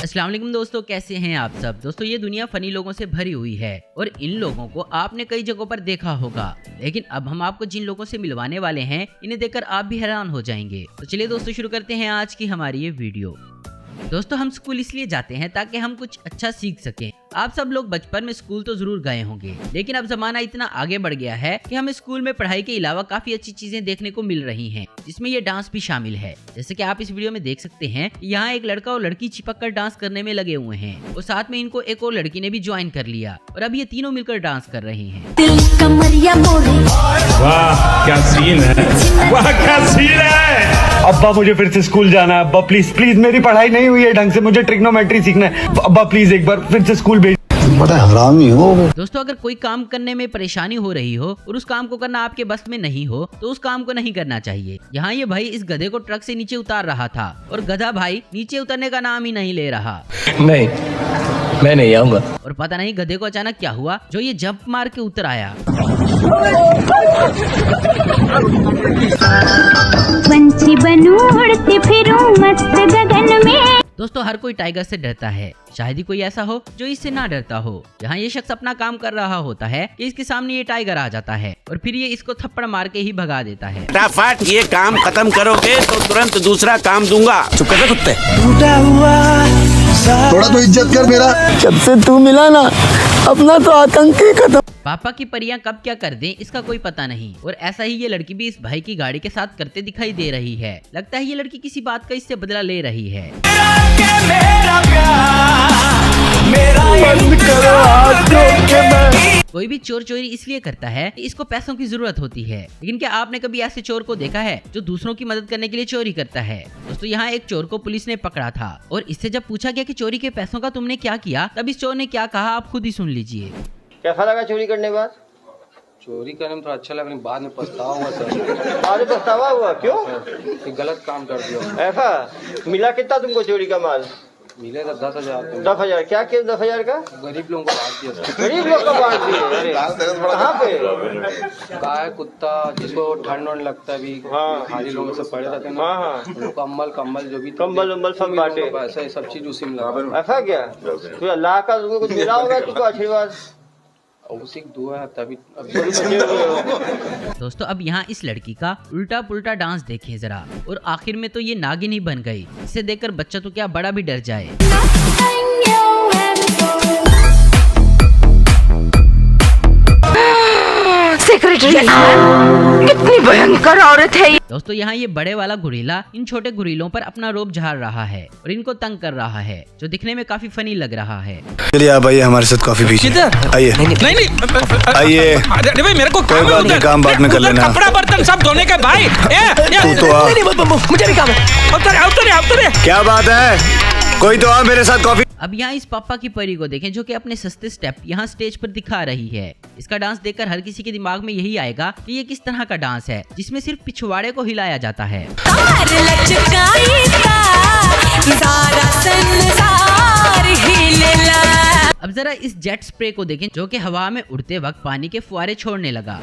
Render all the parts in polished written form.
अस्सलाम वालेकुम दोस्तों, कैसे हैं आप सब। दोस्तों ये दुनिया फनी लोगों से भरी हुई है और इन लोगों को आपने कई जगहों पर देखा होगा, लेकिन अब हम आपको जिन लोगों से मिलवाने वाले हैं इन्हें देखकर आप भी हैरान हो जाएंगे। तो चलिए दोस्तों शुरू करते हैं आज की हमारी ये वीडियो। दोस्तों हम स्कूल इसलिए जाते हैं ताकि हम कुछ अच्छा सीख सकें। आप सब लोग बचपन में स्कूल तो जरूर गए होंगे, लेकिन अब जमाना इतना आगे बढ़ गया है कि हमें स्कूल में पढ़ाई के अलावा काफी अच्छी चीजें देखने को मिल रही हैं, जिसमें ये डांस भी शामिल है। जैसे कि आप इस वीडियो में देख सकते हैं, यहाँ एक लड़का और लड़की चिपक कर डांस करने में लगे हुए हैं और साथ में इनको एक और लड़की ने भी ज्वाइन कर लिया और अब ये तीनों मिलकर डांस कर रहे हैं। वाह क्या सीन है, वाह क्या सीन है। अब्बा मुझे फिर से स्कूल जाना है, अब्बा प्लीज प्लीज, मेरी पढ़ाई नहीं हुई है ढंग से, मुझे ट्रिग्नोमेट्री सीखना है, अब्बा प्लीज एक बार फिर से स्कूल भेज। बड़ा हरामी हो। दोस्तों अगर कोई काम करने में परेशानी हो रही हो और उस काम को करना आपके बस में नहीं हो तो उस काम को नहीं करना चाहिए। यहाँ ये भाई इस गधे को ट्रक से नीचे उतार रहा था और गधा भाई नीचे उतरने का नाम ही नहीं ले रहा। नहीं मैं नहीं आऊंगा। और पता नहीं गधे को अचानक क्या हुआ जो ये जंप मार के उतर आया। पंछी बनूं उड़ती फिरूं मस्त गगन में। दोस्तों हर कोई टाइगर से डरता है, शायद ही कोई ऐसा हो जो इससे ना डरता हो। यहाँ ये शख्स अपना काम कर रहा होता है कि इसके सामने ये टाइगर आ जाता है और फिर ये इसको थप्पड़ मार के ही भगा देता है। फटाफट ये काम खत्म करोगे तो तुरंत दूसरा काम दूंगा। चुप कर कुत्ते। थोड़ा तो इज्जत कर मेरा। जब से तू मिला ना अपना तो आतंक ही खत्म। पापा की परियां कब क्या कर दें इसका कोई पता नहीं, और ऐसा ही ये लड़की भी इस भाई की गाड़ी के साथ करते दिखाई दे रही है। लगता है ये लड़की किसी बात का इससे बदला ले रही है। कोई भी चोर चोरी इसलिए करता है कि इसको पैसों की जरूरत होती है, लेकिन क्या आपने कभी ऐसे चोर को देखा है जो दूसरों की मदद करने के लिए चोरी करता है। दोस्तों यहाँ एक चोर को पुलिस ने पकड़ा था और इससे जब पूछा गया कि चोरी के पैसों का तुमने क्या किया, तब इस चोर ने क्या कहा आप खुद ही सुन लीजिए। कैसा लगा चोरी करने के बाद? चोरी करने में तो अच्छा लगा, लेकिन बाद में पछतावा हुआ सर। बाद में पछतावा हुआ? क्यों? कि गलत काम कर दिया। ऐसा मिला कितना तुमको चोरी का माल? मिले तो 10,000। 10,000? क्या किया 10,000 का? गरीब लोगों को बांट दिया सर। गरीब लोग को बांट दिए? कहाँ पे? गाय कुत्ता जिसको ठंड वंड लगता है भी, हाँ। खाली लोगों से पड़े रहते हैं ना, हाँ। कम्बल जो भी कंबल उम्बल सब बांटे। ऐसा सब चीज उसी में लगा। ऐसा क्या? तो अल्लाह का तुमको कुछ मिला होगा तुमको आशीर्वाद? उसी की दुआ है तभी। दोस्तों अब यहाँ इस लड़की का उल्टा पुल्टा डांस देखें जरा, और आखिर में तो ये नागिन ही बन गई। इसे देखकर बच्चा तो क्या बड़ा भी डर जाए। सेक्रेटरी कितनी भयंकर औरत है। दोस्तों यहाँ ये बड़े वाला गुरीला इन छोटे गुरीलों पर अपना रोब झाड़ रहा है और इनको तंग कर रहा है, जो दिखने में काफी फनी लग रहा है। चलिए आप आइए हमारे साथ कॉफी पीजिए। आइए आइए, मेरे को कोई बात नहीं, काम बाद में कर लेना। कपड़ा बर्तन सब धोने के भाई। तू तो आ। मुझे भी काम है। क्या बात है, कोई तो आ मेरे साथ कॉफी। अब यहाँ इस पापा की परी को देखें जो कि अपने सस्ते स्टेप यहाँ स्टेज पर दिखा रही है। इसका डांस देखकर हर किसी के दिमाग में यही आएगा कि ये किस तरह का डांस है जिसमें सिर्फ पिछवाड़े को हिलाया जाता है। अब जरा इस जेट स्प्रे को देखें जो कि हवा में उड़ते वक्त पानी के फुहारे छोड़ने लगा।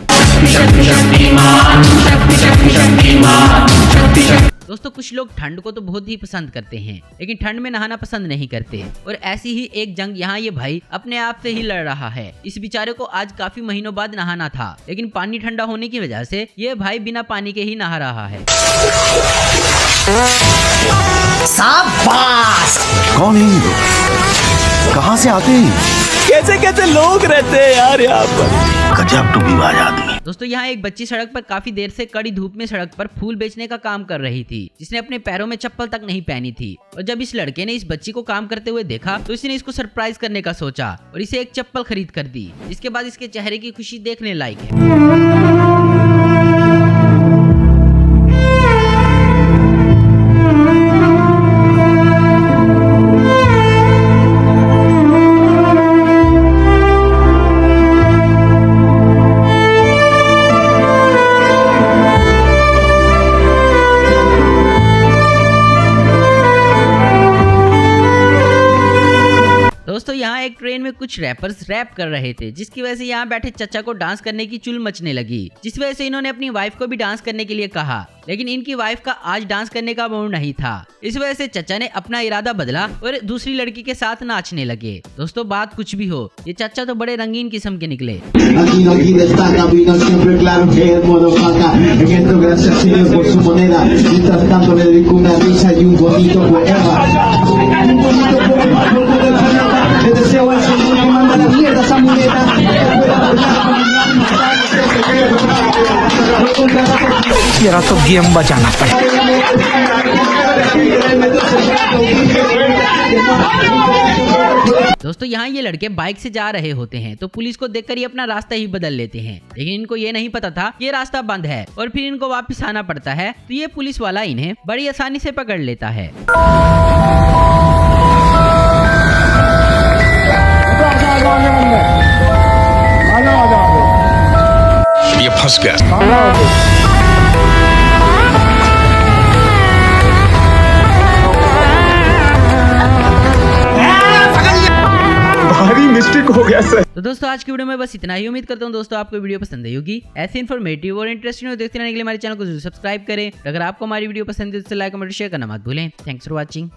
दोस्तों कुछ लोग ठंड को तो बहुत ही पसंद करते हैं, लेकिन ठंड में नहाना पसंद नहीं करते, और ऐसी ही एक जंग यहाँ ये भाई अपने आप से ही लड़ रहा है। इस बेचारे को आज काफी महीनों बाद नहाना था, लेकिन पानी ठंडा होने की वजह से ये भाई बिना पानी के ही नहा रहा है। शाबाश। कौन है लोग, कहाँ से आते हैं, कैसे कैसे लोग रहते हैं यार यहाँ पर। गजब टूबीबाज आदमी। दोस्तों यहाँ एक बच्ची सड़क पर काफी देर से कड़ी धूप में सड़क पर फूल बेचने का काम कर रही थी, जिसने अपने पैरों में चप्पल तक नहीं पहनी थी। और जब इस लड़के ने इस बच्ची को काम करते हुए देखा तो इसने इसको सरप्राइज करने का सोचा और इसे एक चप्पल खरीद कर दी। इसके बाद इसके चेहरे की खुशी देखने लायक है। दोस्तों यहाँ एक ट्रेन ट्रेन में कुछ रैपर्स रैप कर रहे थे, जिसकी वजह से यहाँ बैठे चचा को डांस करने की चुल मचने लगी, जिस वजह से इन्होंने अपनी वाइफ को भी डांस करने के लिए कहा, लेकिन इनकी वाइफ का आज डांस करने का मूड नहीं था। इस वजह से चचा ने अपना इरादा बदला और दूसरी लड़की के साथ नाचने लगे। दोस्तों बात कुछ भी हो, ये चचा तो बड़े रंगीन किस्म के निकले। तेरा तो गेम बचाना पड़ेगा। दोस्तों यहाँ ये लड़के बाइक से जा रहे होते हैं तो पुलिस को देखकर ये अपना रास्ता ही बदल लेते हैं, लेकिन इनको ये नहीं पता था ये रास्ता बंद है और फिर इनको वापस आना पड़ता है। तो ये पुलिस वाला इन्हें बड़ी आसानी से पकड़ लेता है। ये फंस गया। भारी मिस्टेक हो गया सर। तो दोस्तों आज की वीडियो में बस इतना ही। उम्मीद करता हूँ दोस्तों आपको वीडियो पसंद आई होगी। ऐसे इन्फॉर्मेटिव और इंटरेस्टिंग वीडियो देखते रहने के लिए हमारे चैनल को जरूर सब्सक्राइब करें। अगर आपको हमारी वीडियो पसंद है तो लाइक कमेंट शेयर करना मत भूलें। Thanks for watching.